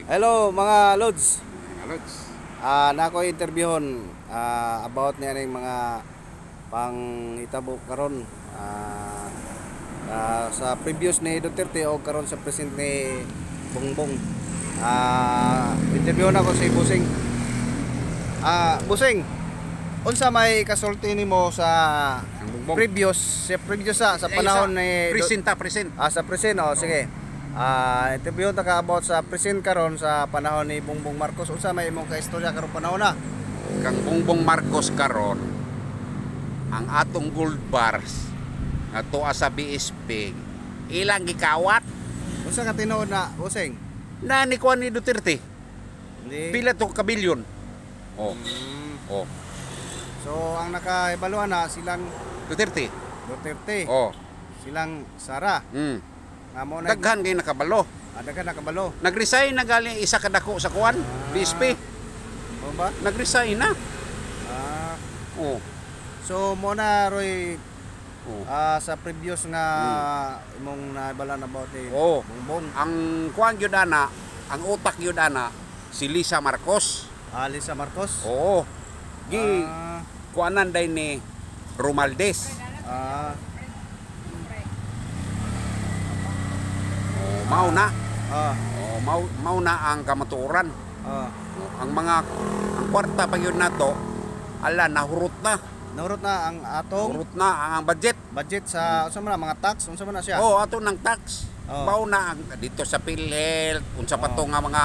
Hello mga Lods. Mga Lods. Nako interviewon about niya ning mga pangitabo karon sa previous ni Duterte o karon sa present ni Bongbong. Interviewon ako si Busing. Busing, unsa may kasulti nimo sa previous sa panahon ni present. sa present sige. Interview ta ka about sa present karon sa panahon ni Bongbong Marcos. Unsa may imong kaistorya karon panahon na? Kang Bongbong Marcos karon ang atong gold bars nga tuwa sa BSP ilang gikawat. Unsa ka tinuod na, Busing? Na ni kuan ni Duterte. Pila to ka bilyon. Oh. So ang nakaibaluan na silang Duterte. Oh. Silang Sara. Daghan kay nakabalo. Daghan nakabalo. Nag-resign na gali isa ka dako sa kuan, BSP. O ba? Nag-resign na. Oh. So mo na Roy sa previous nga imong naibalan about ni Bongbong. Ang kuan gyud ana, ang utak gyud ana si Lisa Marcos. Lisa Marcos? Oo. Kuanan day ni Romualdez. Mao na. Mao na ang kamatuoran. Ang kwarta pa yun nato, nahurot na. Nahurot na ang atong Nahurot na ang budget sa unsa man mga tax, unsa man na siya? ato ng tax. Mao na ang dito sa PhilHealth, unsa pa to nga mga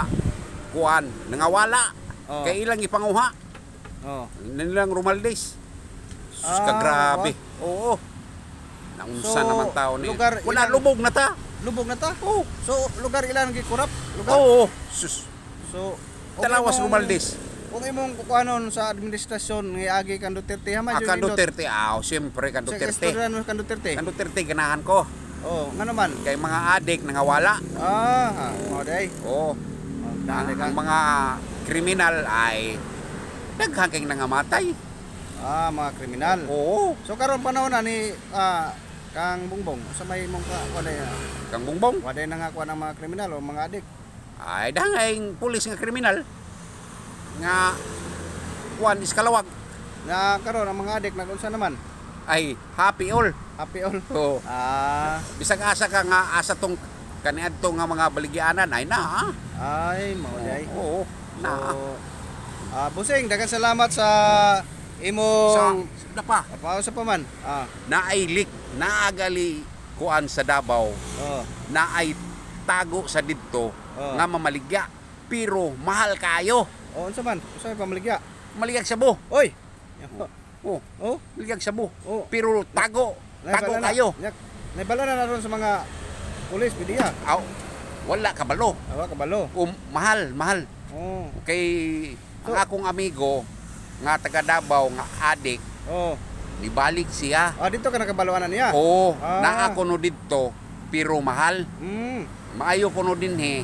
kuan nangawala. Kay ilang ipanguha. Nilang Romualdez. Sus ka grabe. Oo. Naunsa naman tao ni. Wala lubog na ta. Lubog na ta? So lugar ilan gikurap? Oo. Sus. So Talawas Romualdez. Kung imong kukuanon sa administrasyon ng agi kan Duterte hamay kan Duterte siyempre kan Duterte. Kan Duterte. Kan Duterte ganahan ko. Nga naman kay mga adik nangawala. Mao day. Ang mga kriminal ay daghan kay nangamatay. Mga kriminal. Oo. So karon panahon na ni Kang Bongbong, sa may mong Kang Bongbong? Waday na nga kuha ng mga kriminal o mga adik. Ay, dahil pulis nga kriminal nga kuan iskalawag. Nga karon ang mga adik nagunsa naman? Ay, happy all. Happy all? Oo. Bisag asa ka nga asa tong kaniadto nga mga baligyanan ay na. Ay, mauday. Oo. Na. Busing, daghang salamat sa imong sa pa man. Naay naagali kuan sa Davao. Naay tago sa didto nga mamaligya pero mahal kayo. Unsa man? Unsa may pamaligya? Maligya sa buh. Oy. Maligya sa buh. Pero tago kayo. Naibala na ron sa mga pulis pidiya. Wala kabalo. Kabalo. Mahal. Kay ang akong amigo nga taga Davao nga adik. Nibalik siya. Dito ka nakabaluanan niya? Na ako no dito pero mahal. Maayo ko no dinhi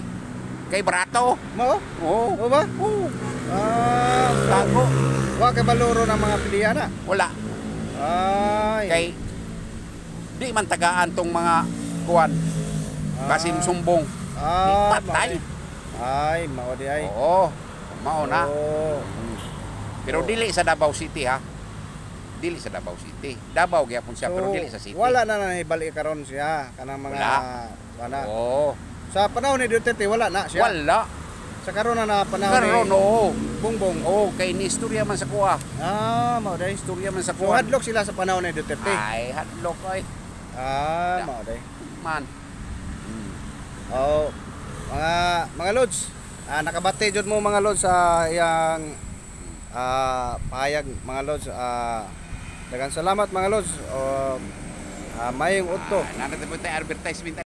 kay barato. Mao? Oo ba? Tago. Wa kay baluro ng mga pidiya na? Wala. Kay di man tagaan tong mga kuwan. Kasim sumbong. Patay. Ay, mao di ay. Oo. Mao na. Pero dili sa Davao City ha. Dili sa Davao City. Davao gyapon siya pero dili sa city. Wala na nahibalik karon siya kanang mga wala. Sa panahon ni Duterte wala na siya. Wala. Sa karon na panahon ni Bongbong. Kay ni istorya man sa kuha. Mao day istorya man sa kuha. So hadlok sila sa panahon ni Duterte. Ay, hadlok ay. Mao day. Man. Mga Lods, nakabati jud mo mga Lods sa iyang pahayag mga Lods. Daghang salamat mga Lods. Mayong udto. Nanatipon tayo advertisement.